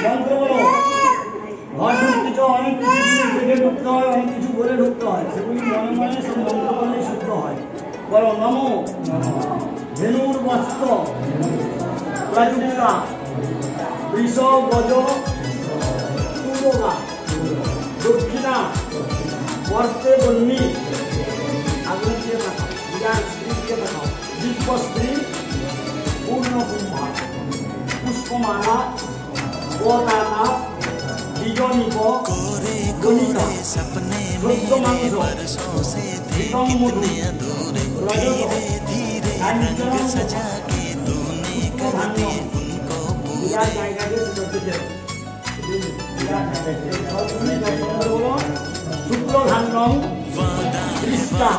মন্ত্র বলো। ঘর ঢুকতে চাও অনেক কিছু জিনিস দেখে ঢুকতে হয়, অনেক কিছু বলে ঢুকতে হয়, সেগুলি মনে মনে সব মন্ত্র বললেই শুদ্ধ হয়। বলো নমো ধেনুর বস্ত্র প্রজুকা বৃষ গজ পূর্বগা দক্ষিণা বর্তে বন্যী আগুন দিয়ে দেখাও, বিরাট স্ত্রী দিয়ে দেখাও, দিব্য স্ত্রী পূর্ণ কুম্ভা পুষ্পমালা গোদানা বিজনিক গণিকা সদ্য মাংস হিতম মধু রজত কাঞ্চন পুষ্পধান্য বিরাট জায়গাকে করতেছে। শুক্লধান্যম কৃষ্ণা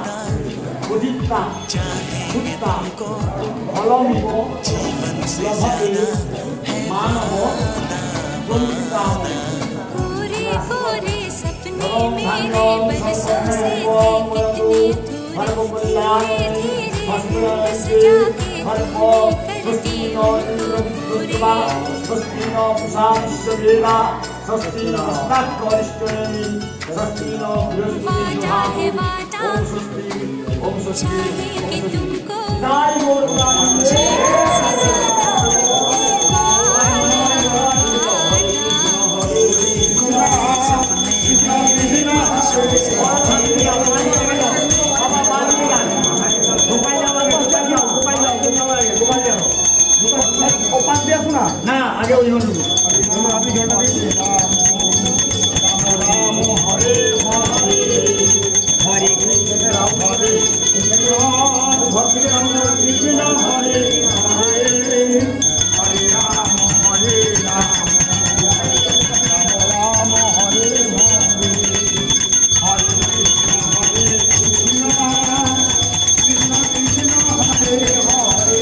উদিতা ভূতা ফলমিব লভতে মানব গঙ্গিকাম पूरे सपने मेरे बरसों से थे कितने अधूरे धीरे धीरे बस जाके तूने कर दिए पूरे। वादा है वादा चाहे कि तुमको मुझे हमसे ज्यादा না আগে ওই হল আপনি জলটা দিন। রাম হরে হরে হরে কৃষ্ণ রাম হরে ঘর থেকে রাম কৃষ্ণ হরে হরে হরে রাম হরে রাম রাম হরে হরে হরে কৃষ্ণ কৃষ্ণ কৃষ্ণ হরে হরে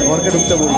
ঘরকে ঢুকতে বলছি।